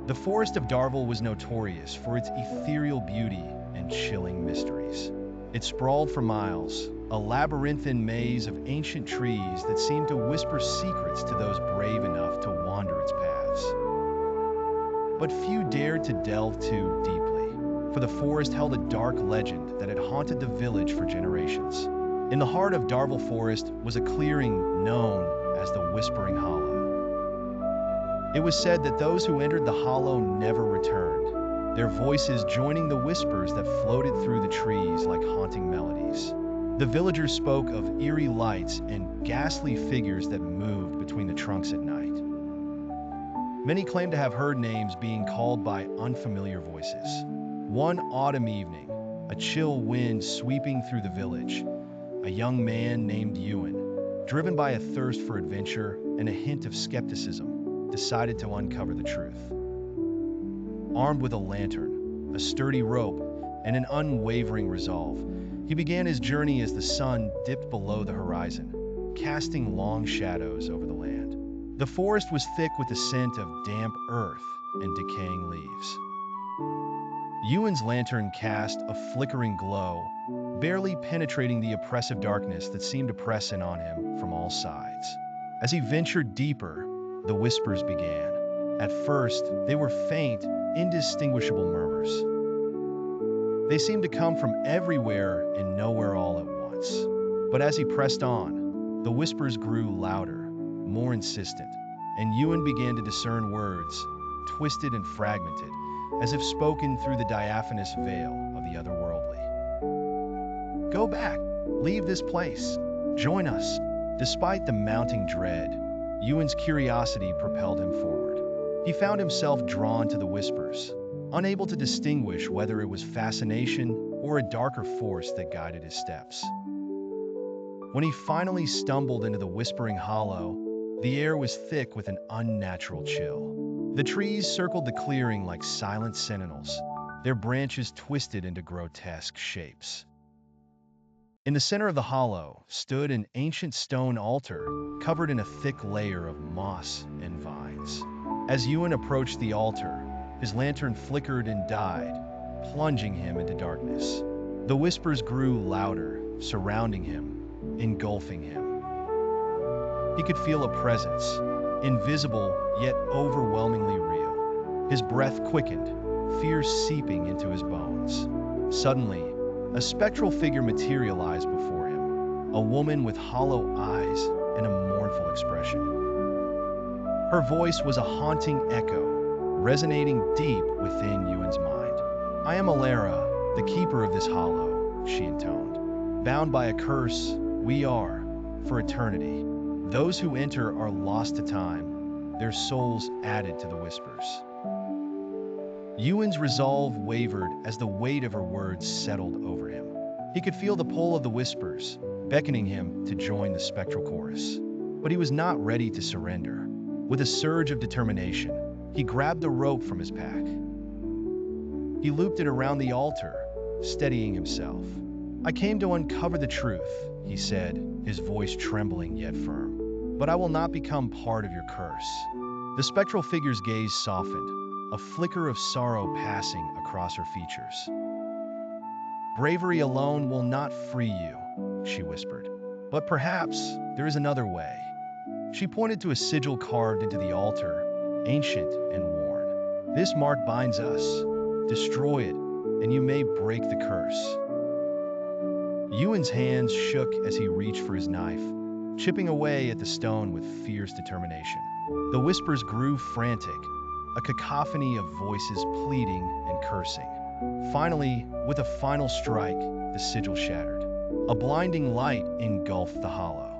The forest of Darvel was notorious for its ethereal beauty and chilling mysteries. It sprawled for miles, a labyrinthine maze of ancient trees that seemed to whisper secrets to those brave enough to wander its paths. But few dared to delve too deeply, for the forest held a dark legend that had haunted the village for generations. In the heart of Darvel Forest was a clearing known as the Whispering Hollow. It was said that those who entered the hollow never returned, their voices joining the whispers that floated through the trees like haunting melodies. The villagers spoke of eerie lights and ghastly figures that moved between the trunks at night. Many claimed to have heard names being called by unfamiliar voices. One autumn evening, a chill wind sweeping through the village, a young man named Ewan, driven by a thirst for adventure and a hint of skepticism, decided to uncover the truth. Armed with a lantern, a sturdy rope, and an unwavering resolve, he began his journey as the sun dipped below the horizon, casting long shadows over the land. The forest was thick with the scent of damp earth and decaying leaves. Ewan's lantern cast a flickering glow, barely penetrating the oppressive darkness that seemed to press in on him from all sides. As he ventured deeper, the whispers began. At first, they were faint, indistinguishable murmurs. They seemed to come from everywhere and nowhere all at once. But as he pressed on, the whispers grew louder, more insistent, and Ewan began to discern words, twisted and fragmented, as if spoken through the diaphanous veil of the otherworldly. "Go back! Leave this place! Join us!" Despite the mounting dread, Ewan's curiosity propelled him forward. He found himself drawn to the whispers, unable to distinguish whether it was fascination or a darker force that guided his steps. When he finally stumbled into the Whispering Hollow, the air was thick with an unnatural chill. The trees circled the clearing like silent sentinels, their branches twisted into grotesque shapes. In the center of the hollow stood an ancient stone altar covered in a thick layer of moss and vines. As Ewan approached the altar, his lantern flickered and died, plunging him into darkness. The whispers grew louder, surrounding him, engulfing him. He could feel a presence, invisible yet overwhelmingly real. His breath quickened, fear seeping into his bones. Suddenly, a spectral figure materialized before him, a woman with hollow eyes and a mournful expression. Her voice was a haunting echo, resonating deep within Ewan's mind. "I am Elara, the keeper of this hollow," she intoned. "Bound by a curse, we are, for eternity. Those who enter are lost to time, their souls added to the whispers." Ewan's resolve wavered as the weight of her words settled over him. He could feel the pull of the whispers, beckoning him to join the spectral chorus. But he was not ready to surrender. With a surge of determination, he grabbed the rope from his pack. He looped it around the altar, steadying himself. "I came to uncover the truth," he said, his voice trembling yet firm. "But I will not become part of your curse." The spectral figure's gaze softened, a flicker of sorrow passing across her features. "Bravery alone will not free you," she whispered. "But perhaps there is another way." She pointed to a sigil carved into the altar, ancient and worn. "This mark binds us. Destroy it, and you may break the curse." Ewan's hands shook as he reached for his knife, chipping away at the stone with fierce determination. The whispers grew frantic, a cacophony of voices pleading and cursing. Finally, with a final strike, the sigil shattered. A blinding light engulfed the hollow.